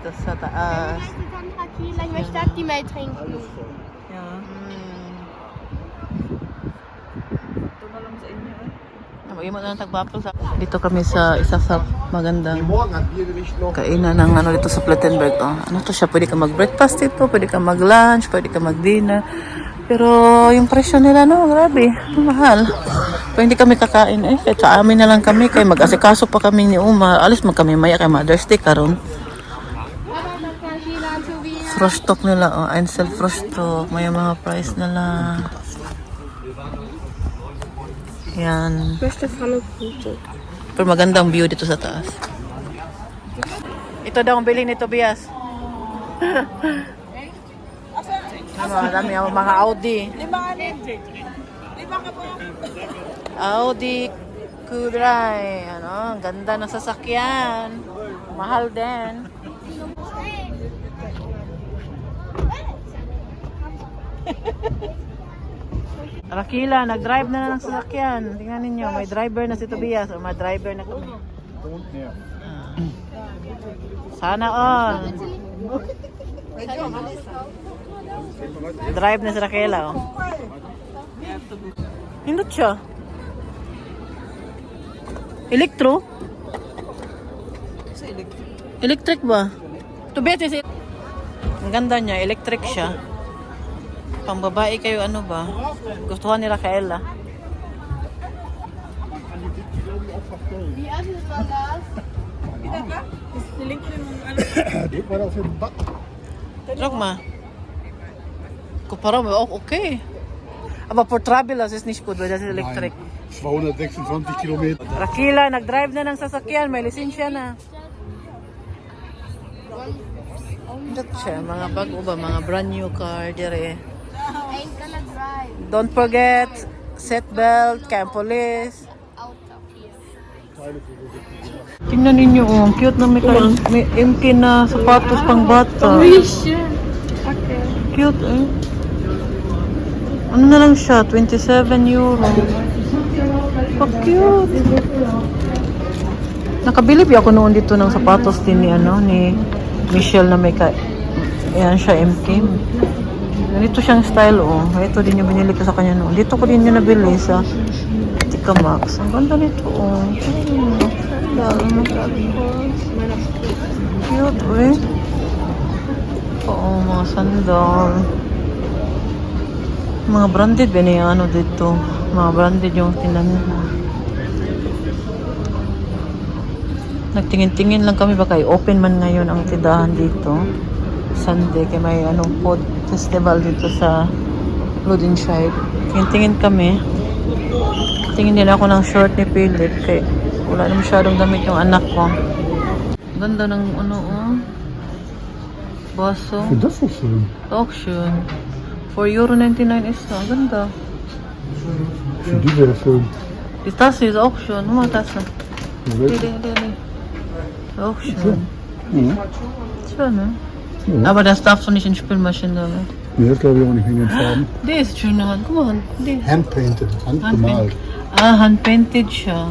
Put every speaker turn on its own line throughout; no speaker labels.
dito sa taas.
Ich möchte Actimel trinken.
Yeah.
Ito na lang sa inyo eh.
Imo na tagbapol sa. Dito kami sa isa sa magandang kainan ng ano dito sa Plettenberg. Oh, ano to siya? Pwede ka mag-breakfast dito, pwede ka mag-lunch, pwede ka mag-dinner. Pero yung presyo nila no, grabe, mahal. Pero hindi kami kakain eh. Kahit sa amin na lang kami, kay mag-asikaso pa kami ni Uma. Alis mag kami maya kay Mother's Day karon. Frostok nila, oh, Einsel Frostok. May mga price nila. Yan.
Ich möchte Pfannkuchen.
Pero magandang view dito sa taas. Ito daw ang bilhin ni Tobias. Dami ang mga Audi. Audi Kudray. Ano, ang ganda ng sasakyan. Mahal din. Rakila, nag-drive na ng sasakyan. Tingnan ninyo, may driver na si Tobias o may driver na kami. Sana all. Drive na si Rakila. Oh. Hindot siya. Elektro? Electric ba? Tobias is ang ganda niya, electric siya. Pang babae kayo, ano ba? Gustuhan ni Rafaela.
Wie alt ist das?
Dit war auf dem Bad.
Sag mal. Kumpara mo, okay. Aber for travel, das ist nicht gut, weil das ist electric.
226 Kilometer.
Rakila, nag-drive na ng sasakyan, may lisensya na. Ito siya, mga bago ba, mga brand new car, dire.
Ain't gonna drive.
Don't forget, seat belt, camp police.
Auto hier.
Tingnan ninyo, oh, ang cute na may MK na sapatos pang bata.
schön. Okay.
Cute, eh. Ano na lang siya? 27 euro. So cute. Nakabilib ako noon dito ng sapatos din ni, ni Michelle na may ayan siya, MK. Ganito siyang style, oh. Ito din yung binili ko sa kanya noon. Dito ko din yung nabili sa Tika Max. Ang ganda nito, oh. Cute, eh. Oo, mga sandal. Mga branded ba na yung ano dito? Mga branded yung tinanong. Nagtingin-tingin lang kami baka open man ngayon ang tindahan dito. Sunday kay may food festival dito sa Ludenscheid. Tingin-tingin kami. Tingin din ako ng short ni Philip kay wala na masyadong damit yung anak ko. Ganda ng baso.
Das ist schön.
Auction. €4.99 isa. Ganda.
Für die wäre schön.
Die Tasse ist Auction. Guck mal, Tasse.
Ja,
Die. Auction.
Ja.
Schön, ne?
Ja.
Aber das darfst du nicht in Spülmaschine damit.
Nee, das glaube ich auch nicht in den Farben.
Die ist schön naman. Guck mal, die.
Handpainted, handgemalt.
Hand-painted siya.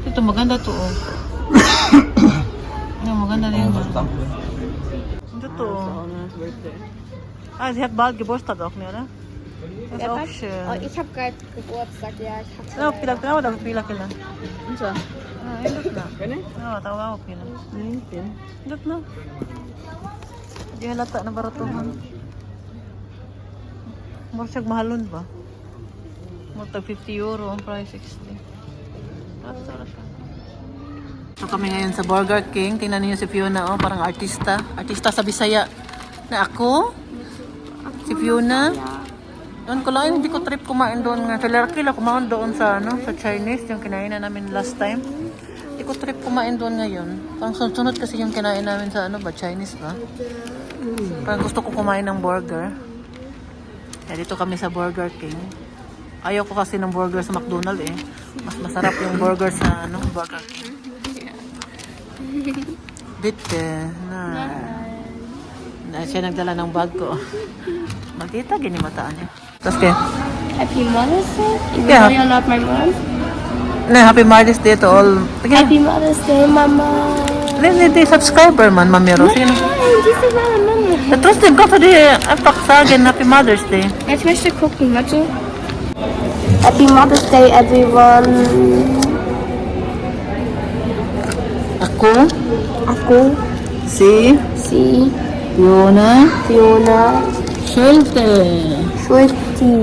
Ito, maganda to, oh. Maganda din. Ito to, oh. Sie hat bald Geburtstag auch, ne, oder? Das ist auch schön.
Oh, ich habe gerade Geburtstag, ja. Ich hab's
No, pila kila.
Unsa?
Indot na.
Kani?
Oo, tawa ako pila.
Nintin.
Indot na. Hindi halata na baratuhan. Mura siyag mahalon ba? Mura tag €50, ang price 60. Rata siya. So kami ngayon sa Burger King. Tingnan niyo si Fiona, oh, parang artista. Artista sa Bisaya. Na ako? Si Fiona? Doon ko lang, hindi ko trip kumain doon nga. Sa Larkila, kumain doon sa, sa Chinese, yung kinain na namin last time. Hindi ko trip kumain doon ngayon. Parang sunod kasi yung kinain namin sa, Chinese ba? Parang gusto ko kumain ng burger. Kaya dito kami sa Burger King. Ayaw ko kasi ng burger sa McDonald's eh. Mas masarap yung burger sa, Burger King. Bitte, na siya nagdala ng bag ko. Magkita, ginimataan niya. Tapos kaya?
Happy Mother's Day? Even
Yeah.
though you're not my mom?
Happy Mother's Day to all. Sige.
Happy Mother's Day, Mama.
Hindi subscriber man, Mamiro. Sino?
Nein, die sind meine Mama.
Trotzdem, kannst du dir einfach sagen, Happy Mother's Day.
Ich möchte gucken, warte. Happy Mother's Day, everyone. Ako,
Si
si,
Fiona
Fiona,
Schulte.
Schulti.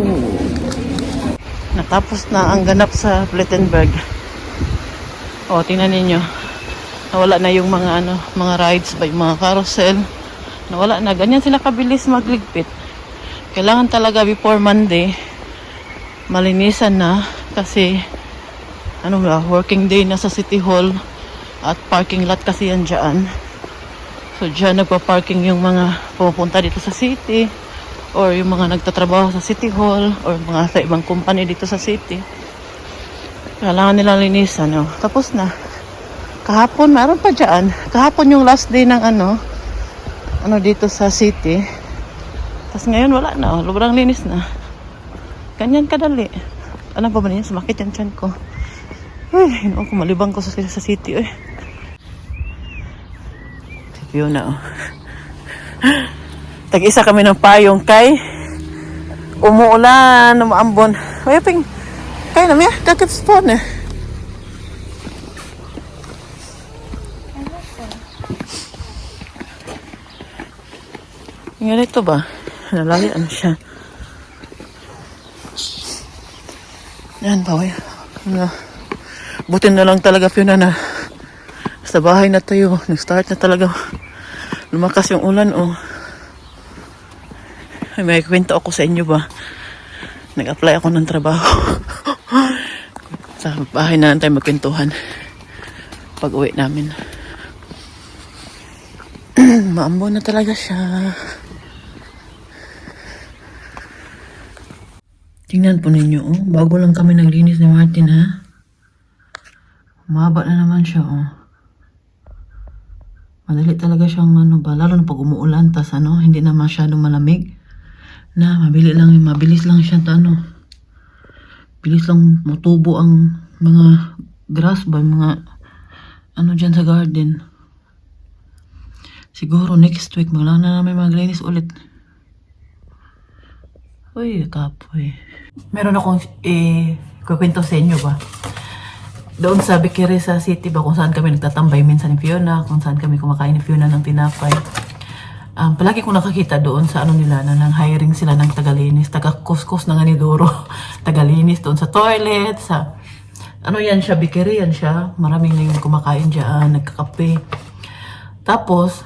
Natapos na ang ganap sa Plettenberg. O, tingnan ninyo. Nawala na yung mga mga rides ba, yung mga carousel. Nawala na. Ganyan sila kabilis magligpit. Kailangan talaga before Monday malinisan na kasi working day na sa City Hall at parking lot kasi yan dyan. So dyan nagpa-parking yung mga pupunta dito sa city or yung mga nagtatrabaho sa City Hall or mga sa ibang company dito sa city. Kailangan nila linisan. Tapos na. Kahapon, meron pa dyan. Kahapon yung last day ng dito sa city. Tapos ngayon wala na. Sobrang linis na. Ganyan kadali. Alam pa ba niya? Sumakit yung tiyan ko. Ay, malibang ko sa city. Yun na. Tag-isa kami ng payong kay umuulan, umaambon. Ay, ping. Kaya na, kakit-spawn eh. Nga ito ba? Nalalian siya. Yan, baway. Buti na lang talaga, Fiona, na sa bahay na tayo. Nag-start na talaga. Lumakas yung ulan, Ay, may kwento ako sa inyo ba? Nag-apply ako ng trabaho. Sa bahay na lang tayo magkwentuhan. Pag uwi namin. Maambon na talaga siya. Tingnan po ninyo, bago lang kami naglinis ni Martin, ha? Mahaba na naman siya, Madali talaga siyang lalo na pag umuulan, tas hindi na masyadong malamig. Na, mabilis lang siya bilis lang matubo ang mga grass ba, mga dyan sa garden. Siguro next week, maglaan na namin maglinis ulit. Uy, kapoy. Meron akong kukwento sa inyo ba? Doon sa Bikiri sa city ba, kung saan kami nagtatambay minsan ni Fiona, kung saan kami kumakain ni Fiona ng tinapay. Palagi ko nakakita doon sa nila na nang hiring sila ng tagalinis, taga-kuskus ng anidoro, tagalinis doon sa toilet, sa yan siya, Bikiri yan siya. Maraming na yung kumakain dyan, nagkakape. Tapos,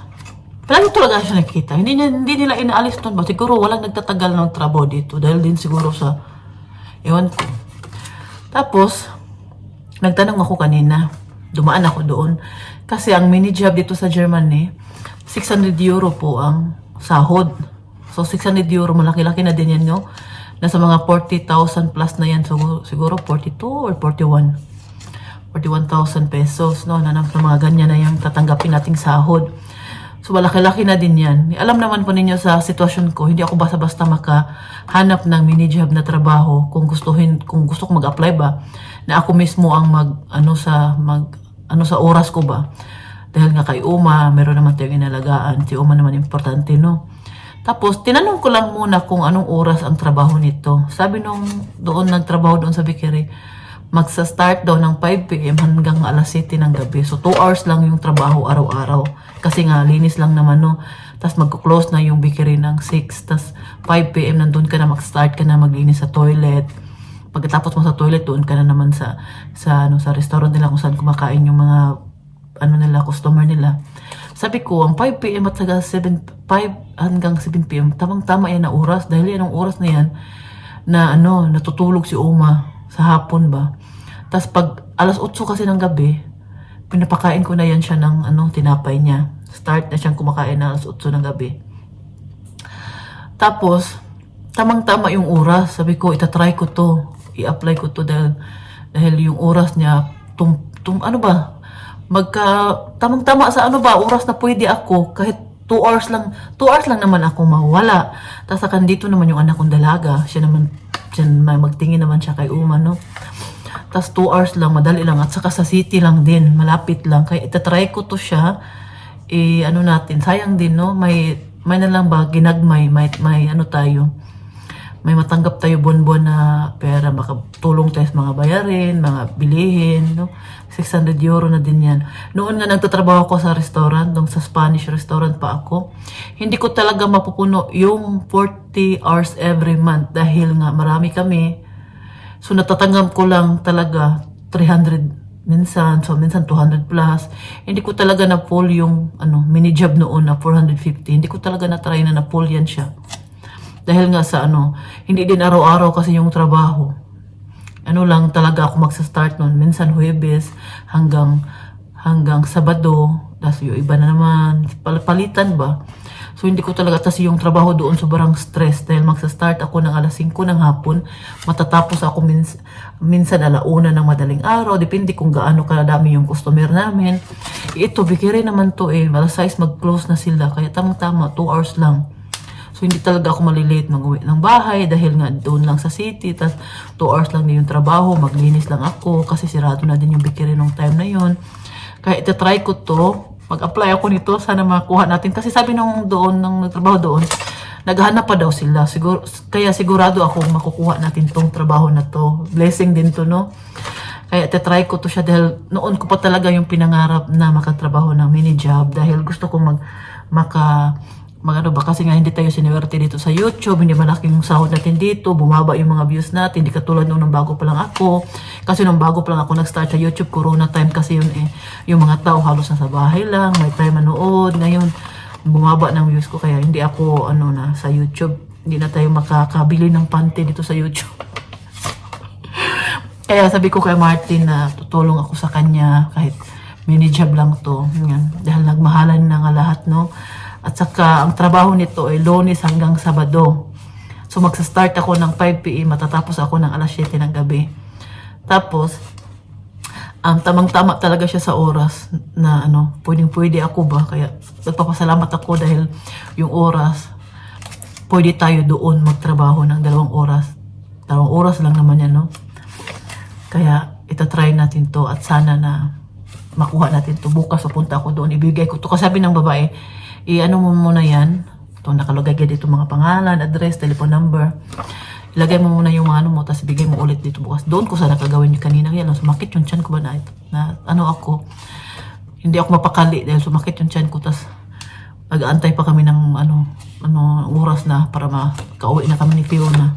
palagi talaga siya nakikita. Hindi nila inaalis doon ba? Siguro walang nagtatagal ng trabaho dito dahil din siguro sa ewan ko. Tapos, nagtanong ako kanina, dumaan ako doon. Kasi ang mini job dito sa Germany, 600 euro po ang sahod. So 600 euro, malaki-laki na din yan, Nasa mga 40,000 plus na yan. So, siguro 42 or 41. 41,000 pesos, Na mga ganyan na yung tatanggapin nating sahod. So malaki-laki na din yan. Alam naman po ninyo sa sitwasyon ko, hindi ako basta-basta makahanap ng mini job na trabaho kung gusto ko mag-apply ba, na ako mismo ang sa oras ko ba. Dahil nga kay Uma, meron naman tayong inalagaan. Si Uma naman importante, Tapos, tinanong ko lang muna kung anong oras ang trabaho nito. Sabi doon nagtrabaho doon sa Bikiri, magsa-start daw ng 5 p.m. hanggang alas 7 ng gabi. So, 2 hours lang yung trabaho araw-araw. Kasi nga, linis lang naman, Tapos, magko-close na yung Bikiri ng 6. Tapos, 5 p.m. nandun ka na, mag-start ka na maglinis sa toilet. Pagkatapos mo sa toilet, doon ka na naman sa restaurant nila kung saan kumakain yung mga customer nila. Sabi ko, ang 5 p.m. at saka 5 hanggang 7 p.m. tamang-tama yan na oras. Dahil yan ang oras na yan na natutulog si Uma sa hapon ba. Tapos pag alas 8 kasi ng gabi, pinapakain ko na yan siya ng tinapay niya. Start na siyang kumakain na alas 8 ng gabi. Tapos, tamang-tama yung oras. Sabi ko, itatry ko to. I-apply ko to dahil yung oras niya, tamang-tama sa oras na pwede ako, kahit 2 hours lang naman ako mawala. Tapos dito naman yung anak kong dalaga, siya magtingin naman siya kay Uma, Tas 2 hours lang, madali lang. At saka sa city lang din, malapit lang. Kaya itatry ko to siya. Ano natin, sayang din, no? May na lang ba, ginagmay, may ano tayo. May matanggap tayo buwan-buwan na pera, makatulong tayo sa mga bayarin, mga bilihin, no? 600 euro na din yan. Noon nga nagtatrabaho ko sa restaurant, nung sa Spanish restaurant pa ako, hindi ko talaga mapupuno yung 40 hours every month dahil nga marami kami. So natatanggap ko lang talaga 300 minsan, so minsan 200 plus. Hindi ko talaga na full yung mini job noon na 450. Hindi ko talaga na try na full yan siya. Dahil nga sa hindi din araw-araw kasi yung trabaho. Lang talaga ako magsa-start noon. Minsan Huwebes hanggang Sabado. Tapos yung iba na naman, palitan ba? So hindi ko talaga, kasi yung trabaho doon sobrang stress dahil magsa-start ako ng alas 5 ng hapon, matatapos ako minsan 1:00 ng madaling araw, depende kung gaano kadami yung customer namin. Ito, bikiri naman to alas 6 mag-close na sila, kaya tamang-tama, 2 hours lang. So hindi talaga ako malilate mag-uwi ng bahay dahil nga doon lang sa city, tas 2 hours lang din yung trabaho, maglinis lang ako kasi sirado na din yung bikiri nung time na yun. Kaya itatry ko to, mag-apply ako nito, sana makuha natin. Kasi sabi nung nagtrabaho doon, naghahanap pa daw sila. Kaya sigurado ako makukuha natin tong trabaho na to. Blessing din to, no? Kaya itatry ko to siya dahil noon ko pa talaga yung pinangarap na makatrabaho ng mini job dahil gusto ko kasi nga hindi tayo siniwerte dito sa YouTube, hindi malaking yung sahod natin dito, bumaba yung mga views natin, hindi katulad nung bago pa lang ako. Kasi nung bago pa lang ako nag-start sa YouTube, corona time kasi yun yung mga tao halos nasa bahay lang, may time manood. Ngayon, bumaba ng views ko, kaya hindi ako na sa YouTube, hindi na tayo makakabili ng panty dito sa YouTube. Kaya sabi ko kay Martin na tutulong ako sa kanya kahit mini job lang to. Yan. Dahil nagmahalan na nga lahat, no? At saka, ang trabaho nito ay Lunes hanggang Sabado. So, magsa-start ako ng 5 PM, matatapos ako ng alas 7 ng gabi. Tapos, tamang-tama talaga siya sa oras na pwedeng-pwede ako ba. Kaya, nagpapasalamat ako dahil yung oras, pwede tayo doon magtrabaho ng 2 oras. 2 oras lang naman yan, no? Kaya, itatry natin to at sana na makuha natin to. Bukas, pupunta ako doon, ibigay ko to. Kasi sabi ng babae, mo muna yan. Ito, nakalagay dito mga pangalan, address, telephone number. Ilagay mo muna yung mga mo, tapos bigay mo ulit dito bukas. Doon ko sana kagawin yung kanina. Kaya sumakit yung tiyan ko ba na ako. Hindi ako mapakali dahil sumakit yung tiyan ko. Tapos nag-aantay pa kami ng oras na para makauwi na kami ni Fiona.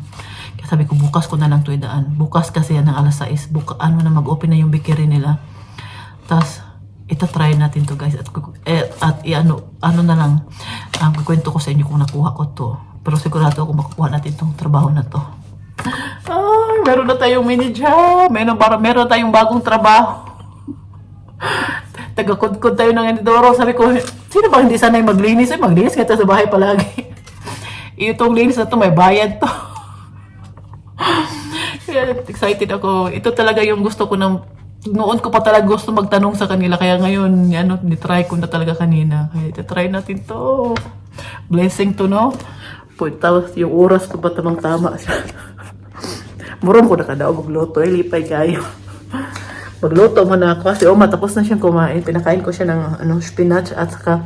Kaya sabi ko, bukas ko na lang ito idaan. Bukas kasi yan ng alas 6. Na mag-open na yung bikiri nila. Tapos, itatry natin to guys at na lang kukwento ko sa inyo kung nakuha ko to, pero sigurado ako makukuha natin tong trabaho na to. Meron na tayong mini job, meron tayong bagong trabaho. Taga-kudkod tayo ng Endoro. Sabi ko, sino ba hindi sanay maglinis? Maglinis kita sa bahay palagi. Itong linis na to may bayad to. Kaya excited ako. Ito talaga yung gusto ko noon ko pa talaga gusto magtanong sa kanila, kaya ngayon ni-try ko na talaga kanina. Kaya iti-try natin to. Blessing to, no? Tapos yung oras ko ba tamang-tama siya. Murong ko na kada magluto, lipay kayo. Magluto mo na ako kasi matapos na siyang kumain. Pinakain ko siya ng spinach at saka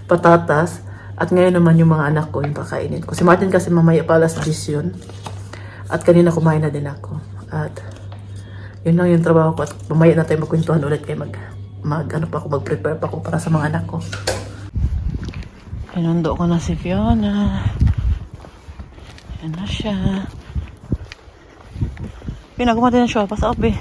patatas. At ngayon naman yung mga anak ko yung pakainin ko. Si Martin kasi mamaya pa alas 10 yun. At kanina kumain na din ako. At yun lang yung trabaho ko at mamaya na tayo magkwentuhan ulit kaya mag-prepare pa ako para sa mga anak ko. Pinundo ko na si Fiona. Yan na siya. Pinaguma din na siya. Pasa up eh.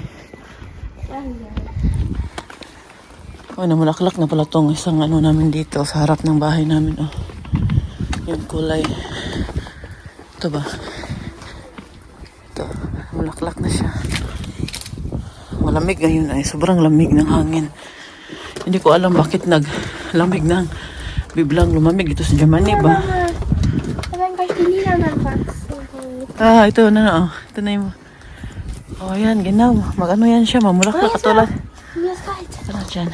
Namulaklak na pala tong isang namin dito sa harap ng bahay namin. Yung kulay. Ito ba? Ito. Namulaklak na siya. Malamig ngayon ay sobrang lamig ng hangin. Hindi ko alam bakit naglamig ng biglang lumamig dito sa Germany ba? Ito na. Ito na yung yan, genau. Mag-ano yan siya, mamulaklak katulad. Ano dyan?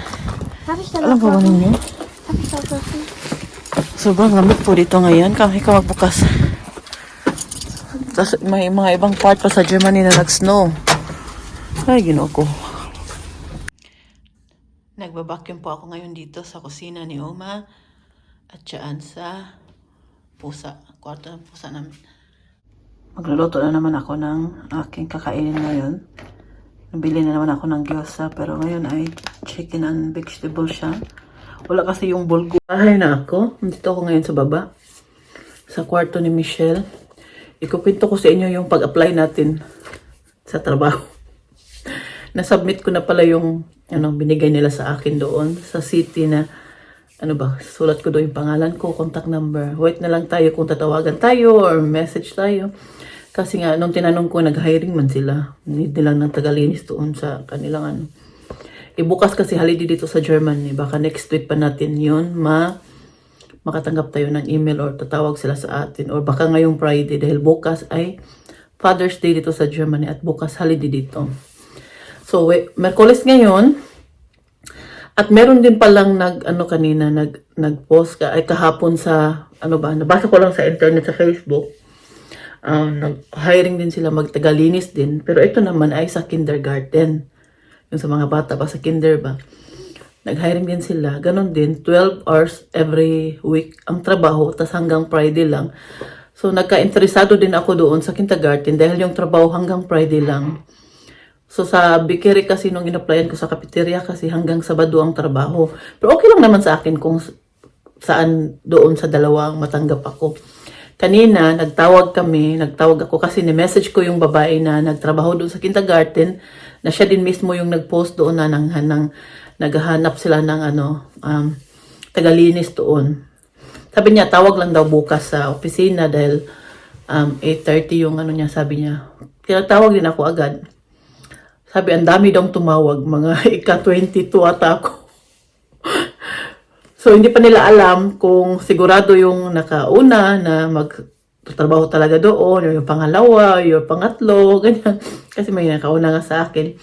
Alam po ba ninyo? Sobrang lamig po dito ngayon. Kami ka magbukas. Tapos may mga ibang part pa sa Germany na nag-snow. Ay, ginoo ko. Nagbabacuum po ako ngayon dito sa kusina ni Oma at saan sa kwarto ng pusa namin. Magluluto na naman ako ng aking kakainin ngayon. Nabili na naman ako ng gyoza pero ngayon ay chicken and vegetable siya. Wala kasi yung bulgo. Bahay na ako. Dito ako ngayon sa baba. Sa kwarto ni Michelle. Ikukwento ko sa inyo yung pag-apply natin sa trabaho. Nasubmit ko na pala yung binigay nila sa akin doon sa city na sulat ko doon yung pangalan ko, contact number. Wait na lang tayo kung tatawagan tayo or message tayo. Kasi nga, nung tinanong ko, nag-hiring man sila. Need nilang ng tagalinis doon sa kanilang Bukas kasi holiday dito sa Germany. Baka next week pa natin yun makatanggap tayo ng email or tatawag sila sa atin. Or baka ngayong Friday dahil bukas ay Father's Day dito sa Germany at bukas holiday dito. So, Merkulis ngayon. At meron din palang nag-post kahapon sa, nabasa ko lang sa internet sa Facebook. Nag-hiring din sila magtagalinis din. Pero ito naman ay sa kindergarten. Yung sa mga bata pa sa kinder ba. Nag-hiring din sila. Ganon din, 12 hours every week ang trabaho. Tas hanggang Friday lang. So, nagka-interesado din ako doon sa kindergarten dahil yung trabaho hanggang Friday lang. So, sa Bikiri kasi nung in-applyan ko sa cafeteria kasi hanggang Sabado ang trabaho. Pero okay lang naman sa akin kung saan doon sa dalawang matanggap ako. Kanina, nagtawag ako kasi ni-message ko yung babae na nagtrabaho doon sa kindergarten na siya din mismo yung nag-post doon na naghahanap sila ng tagalinis doon. Sabi niya, tawag lang daw bukas sa opisina dahil 8:30 yung niya, sabi niya. Tinatawag din ako agad. Sabi, ang dami daw tumawag, mga ika-22 ata ako. So, hindi pa nila alam kung sigurado yung nakauna na magtatrabaho talaga doon, yung pangalawa, yung pangatlo, ganyan. Kasi may nakauna nga sa akin.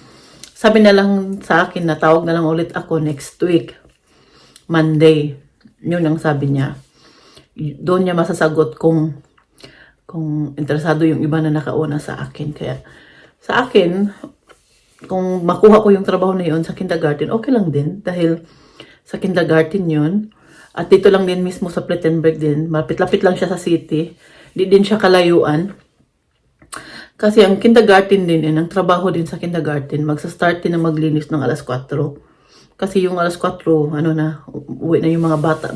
Sabi na lang sa akin na tawag na lang ulit ako next week, Monday. Yun ang sabi niya. Doon niya masasagot kung interesado yung iba na nakauna sa akin. Kaya sa akin, kung makuha ko yung trabaho na yun sa kindergarten, okay lang din. Dahil sa kindergarten yun. At dito lang din mismo sa Plettenberg din. Malapit-lapit lang siya sa city. Di din siya kalayuan. Kasi ang kindergarten din, ang trabaho din sa kindergarten, magsa-start din na maglinis ng alas 4. Kasi yung alas 4, uwi na yung mga bata.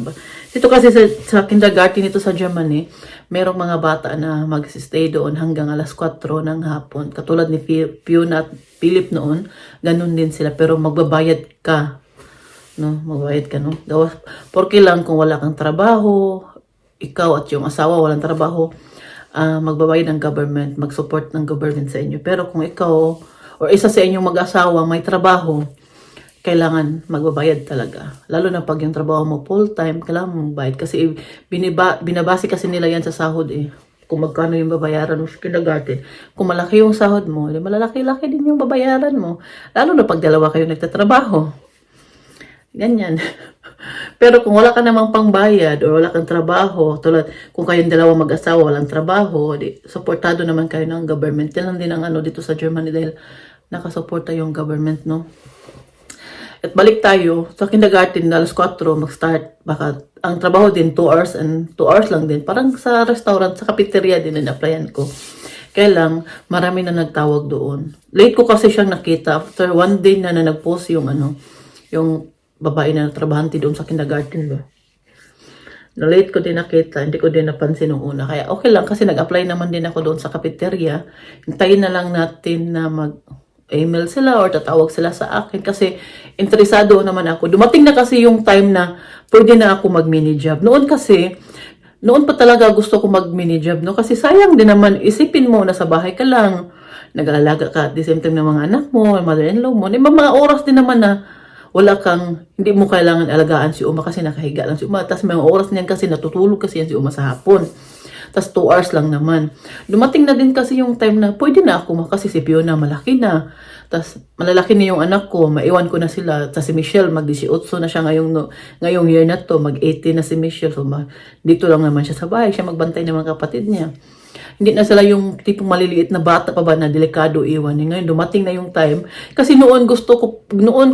Dito kasi sa kindergarten ito sa Germany, merong mga bata na mag-stay doon hanggang alas 4 ng hapon. Katulad ni Fiona at Philip noon, ganun din sila. Pero magbabayad ka. Magbabayad ka, no? Porque lang kung wala kang trabaho, ikaw at yung asawa walang trabaho, magbabayad ng government, mag-support ng government sa inyo. Pero kung ikaw or isa sa inyong mag-asawa may trabaho, kailangan magbabayad talaga. Lalo na pag yung trabaho mo full-time, kailangan magbayad. Kasi binabase kasi nila yan sa sahod Kung magkano yung babayaran mo sa kindergarten. Kung malaki yung sahod mo, malalaki-laki din yung babayaran mo. Lalo na pag dalawa kayo nagtatrabaho. Ganyan. Pero kung wala ka namang pangbayad o wala kang trabaho, tulad kung kayong dalawa mag-asawa, walang trabaho, supportado naman kayo ng government. Yan lang din ang dito sa Germany dahil nakasuporta yung government, no? At balik tayo, sa kindergarten, alas 4, mag-start. Baka, ang trabaho din, 2 hours and 2 hours lang din. Parang sa restaurant, sa cafeteria din na applyan ko. Kaya lang, marami na nagtawag doon. Late ko kasi siyang nakita. After one day na nag-post yung babae na trabahante doon sa kindergarten ba. Na late ko din nakita, hindi ko din napansin nung una. Kaya okay lang kasi nag-apply naman din ako doon sa cafeteria. Hintayin na lang natin na email sila or tatawag sila sa akin kasi interesado naman ako. Dumating na kasi yung time na pwede na ako mag-mini job. Noon pa talaga gusto ko mag-mini job, no? Kasi sayang din naman, isipin mo na sa bahay ka lang, nag-aalaga ka at the same time ng mga anak mo, mother-in-law mo. May mga oras din naman na hindi mo kailangan alagaan si Uma kasi nakahiga lang si Uma. Tapos may oras niyan kasi natutulog kasi yan si Uma sa hapon. Tapos 2 hours lang naman. Dumating na din kasi yung time na pwede na ako kasi si Fiona malaki na. Tapos malalaki na yung anak ko, maiwan ko na sila. Tapos si Michelle, mag-18 na siya ngayong year na to, mag-18 na si Michelle. So dito lang naman siya sa bahay, siya magbantay ng mga kapatid niya. Hindi na sila yung tipong maliliit na bata pa ba na delikado iwan. Ngayon, dumating na yung time. Kasi noon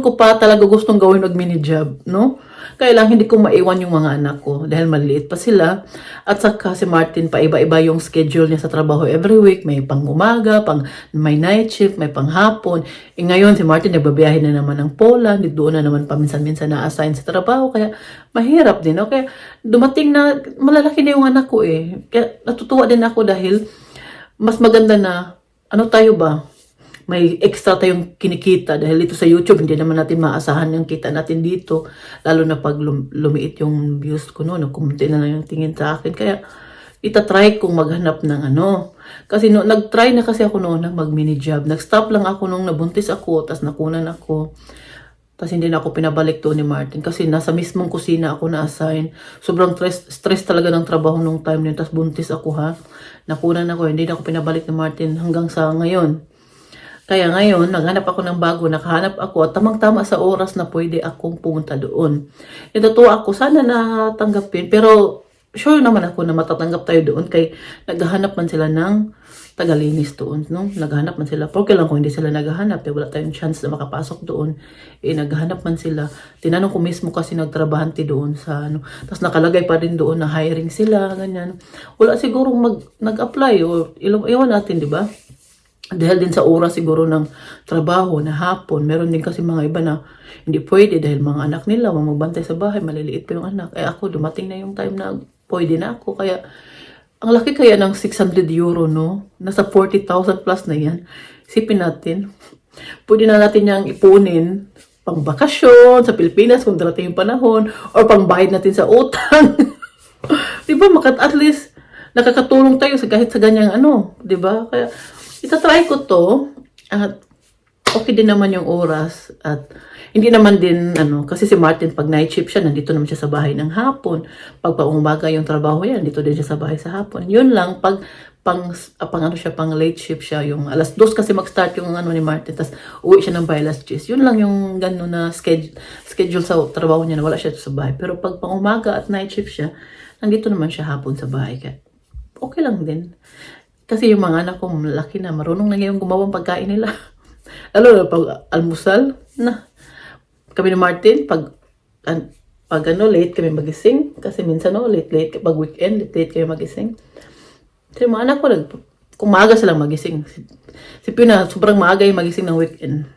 ko pa talaga gustong gawin mag-mini job, no? Kaya lang hindi ko maiwan yung mga anak ko dahil maliliit pa sila. At saka si Martin pa iba-iba yung schedule niya sa trabaho every week. May pang umaga, may night shift, may pang hapon. Ngayon si Martin nagbabiyahe na naman ng Poland. Doon na naman paminsan-minsan na-assign sa trabaho. Kaya mahirap din. Okay? Dumating na, malalaki na yung anak ko eh. Kaya natutuwa din ako dahil mas maganda na, ano tayo ba? May extra tayong kinikita dahil dito sa YouTube, hindi naman natin maasahan yung kita natin dito. Lalo na pag lumiit yung views ko noon, kumunti na lang yung tingin sa akin. Kaya, itatry kong maghanap ng ano. Kasi nag-try na kasi ako noon na mag-mini job. Nag-stop lang ako nung nabuntis ako, tas nakunan ako. Tapos hindi na ako pinabalik doon ni Martin kasi nasa mismong kusina ako na-assign. Sobrang stress talaga ng trabaho nung time niyo. Tapos buntis ako ha. Nakunan ako, hindi na ako pinabalik ni Martin hanggang sa ngayon. Kaya ngayon, naghanap ako ng bago, nakahanap ako at tamang-tama sa oras na pwede akong pumunta doon. Natutuwa ako, sana natanggapin. Pero sure naman ako na matatanggap tayo doon kay naghahanap man sila ng tagalinis doon. No? Naghahanap man sila. Porque lang kung hindi sila naghahanap, eh, wala tayong chance na makapasok doon. Eh, naghahanap man sila. Tinanong ko mismo kasi nagtrabahante doon sa ano. Tapos nakalagay pa rin doon na hiring sila, ganyan. Wala sigurong nag-apply o iwan natin, di ba? Dahil din sa oras siguro ng trabaho na hapon, meron din kasi mga iba na hindi pwede dahil mga anak nila, magbantay sa bahay, maliliit pa yung anak. Ako, dumating na yung time na pwede na ako. Kaya, ang laki kaya ng 600 euro, no? Nasa 40,000 plus na yan. Isipin natin. Pwede na natin yung ipunin pang bakasyon sa Pilipinas kung darating yung panahon or pang bayad natin sa utang. Diba? At least, nakakatulong tayo sa kahit sa ganyang ano. Diba? Kaya, itatry ko to at okay din naman yung oras at hindi naman din kasi si Martin pag night shift siya nandito naman siya sa bahay ng hapon, pag paumaga yung trabaho yan dito din siya sa bahay sa hapon. Yun lang pag pang late shift siya yung alas 2 kasi mag-start yung ni Martin tas uwi siya ng bahay alas 10. Yun lang yung gano'n na schedule sa trabaho niya na wala siya sa bahay. Pero pag pang umaga at night shift siya nandito naman siya hapon sa bahay kaya okay lang din. Kasi yung mga anak ko, malaki na, marunong na ngayon gumawang pagkain nila. Lalo na pag almusal, kami ni Martin, pag late kami magising. Kasi minsan, late, pag weekend, late kami magising. Kasi yung mga anak ko, kung maaga silang magising. Si Pina, sobrang maaga yung magising ng weekend.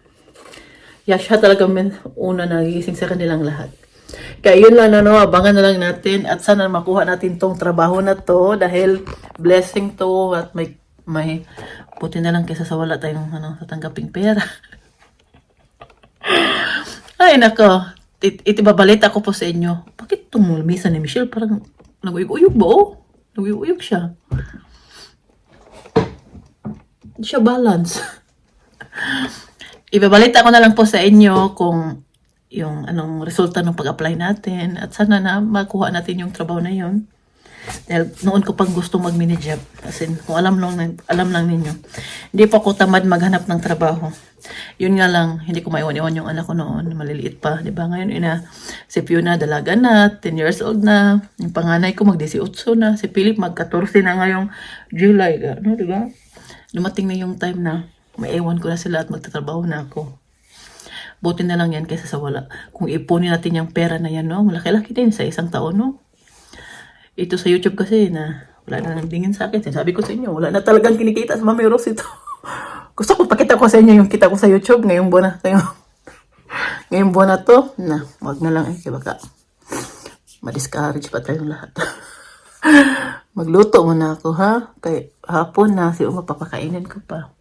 Siya talaga una nagising sa kanilang lahat. Kaya yun lang abangan na lang natin at sana makuha natin tong trabaho na to dahil blessing to at may puti na lang kaysa sa wala tayong tatanggaping pera. Ay nako, itibabalita ko po sa inyo. Bakit tumulmisa ni Michelle? Parang nag-uyog-uyog ba Nag-uyog siya. Hindi siya balance. Ibabalita ko na lang po sa inyo kung yung anong resulta ng pag-apply natin at sana na makuha natin yung trabaho na yun. Dahil noon ko pang gusto mag-mini job. Kasi kung alam lang ninyo, hindi pa ako tamad maghanap ng trabaho. Yun nga lang, hindi ko maiwan-iwan yung anak ko noon. Maliliit pa, di ba? Ngayon, si Fiona dalaga na, 10 years old na. Yung panganay ko mag-18 na. Si Philip mag-14 na ngayong July. Di ba? Dumating na yung time na maiwan ko na sila at magtatrabaho na ako. Buti na lang yan kaysa sa wala. Kung ipunin natin yung pera na yan, malaki-laki din sa isang taon, Ito sa YouTube kasi na wala na nagtingin sa akin. Sabi ko sa inyo, wala na talagang kinikita sa Mami Rose ito. Gusto ko pakita ko sa inyo yung kita ko sa YouTube ngayong buwan na. Ngayong buwan na to, wag na lang baka ma-discourage pa tayong lahat. Magluto muna ako, ha? Kaya hapon na, si Uma papakainin ko pa.